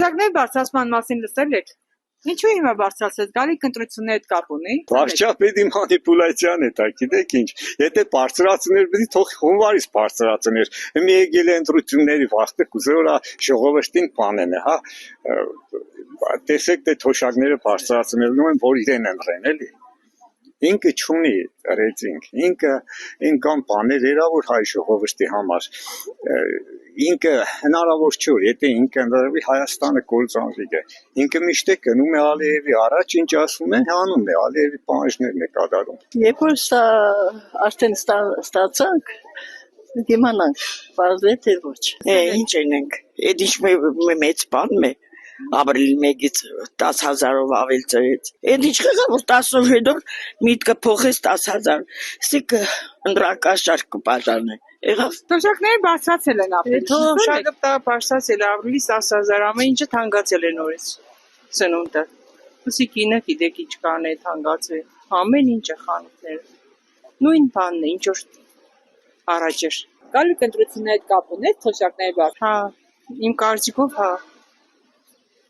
Թոշակների բարձրացման մասին լսել եք։ Ինչու հիմա բարձրացած գալիք ընտրությունների հետ կապ ունի։ Վարչապետի մանիպուլյացիան է դա, գիտեք ինչ։ Եթե բարձրացներ, պետք է թող հունվարից բարձրացներ։ Մի եկել է ընտրությունների վախտը կուզեորա ժողովրդին բանեն է, հա։ Տեսեք թե թոշակները բարձրացնելու են, որ իրեն ընտրեն, էլի։ Ինքը չունի ռեյտինգ, ինքը ինքան բաներ երա որ հայ ժողովրդի համար ինքը հնարավոր չէ որ եթե ինքը ընդրվի Հայաստանը կործանվի է ինքը միշտ է գնում է Ալիևի առաջ ինչ ասում են հանում է Ալիևի պահանջներն է կատարում երբ որ սա արդեն ստացանք դիմանանք բարձր թե ոչ ինչ ենք այդ ինչ մեծ բան է Ապրիլի 1-ից 10,000-ով ավել ծրեց։ Այդ ինչ կգա, որ 10-ով հետո միտքը փոխեց 10,000։ Սիկ ընդրակաշար կպաշարն է։ Եղավ։ Թոշակները բարձրացել են ապրիլի։ Թոշակը բարձրացել է ապրիլի 10,000, ամեն ինչը թանկացել է նորից։ Սնունդը։ Ուսի կինը գիտեք ինչ կան է թանկացել։ Ամեն ինչը խանութները։ Նույն բանն է, ինչ որ առաջ էր։ Գալիք ընտրությունների հետ կապ ունի թոշակների բարձր։ Հա, իմ կարծիքով հա։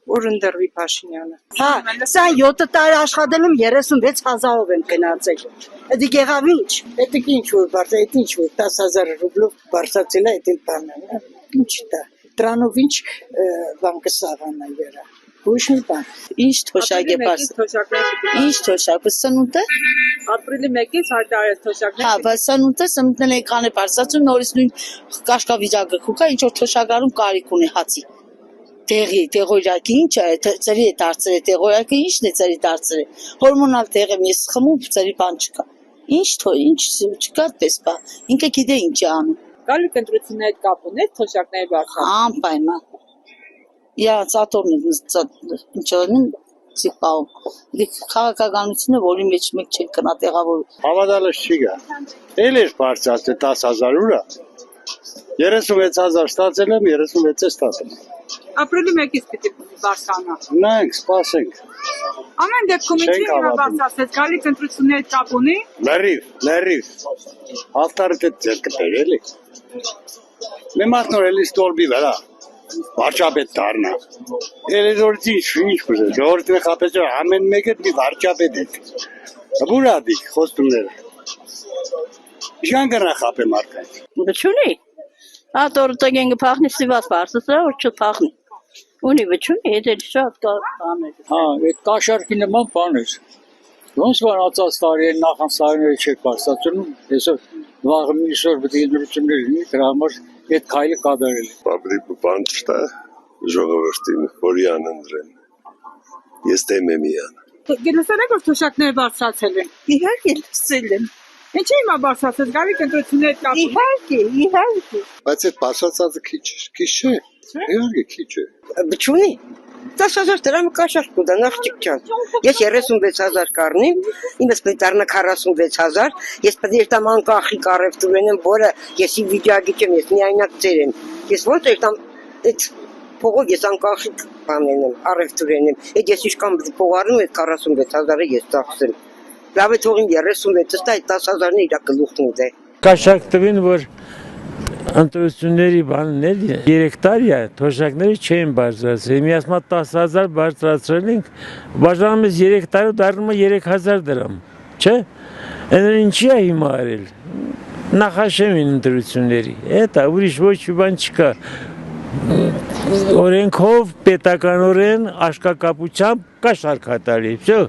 Որ ընդրվի Փաշինյանը։ Հա, սա 7 տարի աշխատել եմ 36,000-ով եմ գնացել։ Դա եղավ ինչ։ Դա ինչ որ բարձր, դա ինչ որ 10,000 ռուբլով բարձրացել է այդ բանը։ Ինչ դա։ Դրանով ինչ բան կսավանա երա։ Ոչ մի բան։ Ինչ թոշակ է բարձր։ Ինչ թոշակ, սնունդը։ Ապրիլի 1-ից հայտարարեց թոշակները։ Հա, բայց սնունդը եկան է բարձրացում նորից նույն կաշկավիճակը քուկա ինչ որ թոշակարում կարիք ունի հացի։ Տեղորյակի ինչ է, ծրի է դարձել է, տեղորյակը ինչն է ծրի դարձել է, հորմոնալ տեղ եմ ես խմում, ծրի բան չկա, ինչ չկա պես բա, ինքը գիտե ինչ է անում։ Գալիք ընտրությունների հետ կապ ունի թոշակների բարձր։ Անպայման, ծատորն է, քաղաքականությունը, որի մեջ մեկ չեն կնա տեղավորում։ Հավատալս չի գա, էլ էր բարձրացել 10,000 ուրա, 36,000 ստացել եմ, 36 է ստացել եմ։ Ապրիլի 1-ից պիտի բարձրանա։ Նայենք, սպասենք։ Ամեն դեպքում ինչի հիմա բարձրացեց, գալիք ընտրությունների հետ կապ ունի։ Լրիվ։ Հաղթարը դե ձեր կտեր էլի։ Մի մարդնոր էլի ստորբի վրա, վարչապետ դառնա։ Էլի դորից ինչ կուզես, ժողովրդի խապեց որ ամեն մեկը մի վարչապետ է։ Բուրադիկ խոստումները։ Ինչքան կնա խապե մարդկայց։ Բչունի։ Ատորը տագենգը փախնի սիված բարձր, որ չփախնի։ Ունի բչունի, այդ շատ բան է։ Հա, այդ կաշառքի նման բան է։ Ոնց որ ածած տարի են նախանցարները չեք բարձրացնում, այսօր վաղը միշտ պետք է դրություններ լինի, դրա համար այդ քայլը կատարել է։ Բաբրի բան չտա ժողովրդին, որի անընդրեն։ Ես դեմ եմ իրան։ Գիտեք որ թոշակները բարձրացել են։ Իհարկե լսել եմ։ Ինչի հիմա բարձրացեց, գալիք ընտրությունների հետ կապ ունի։ Իհարկե։ Բայց այդ բարձրացածը քիչ չէ։ Իհարկե քիչ է։ Բչունի 10,000 դրամ կաշառք կուտա աղջիկ ջան։ Ես 36,000 կառնիմ, ինձ պետք դառնա 46,000, ես պետք է երտամ անկախի կարևտուր ունեմ, որը եսի վիճակի չեմ, ես միայնակ ծեր եմ։ Ես ոնց երտամ այդ փողով ես անկախի բանենեմ, առևտուր ունեմ։ Այդ ես իշքան փողարնում այդ 46,000-ը ես ծախսեմ։ Լավ է թողին 36-ը ստա այդ 10,000-ն իր գլուխն ուզե։ Կաշառք տվին, որ ընտրությունների բանն էլի 3 տարի է, թոշակները չեն բարձրացրել։ Մի ասում 10,000 բարձրացրել ենք, բաժանում ես 3 տարի դառնում է 3,000 դրամ, չէ՞։ Այն ինչի է հիմա արել։ Նախաշեմ են ընտրությունների։ Էտա ուրիշ ոչ մի բան չկա։ Օրենքով պետականորեն աշկակապությամբ կաշառք հատալի, վсё։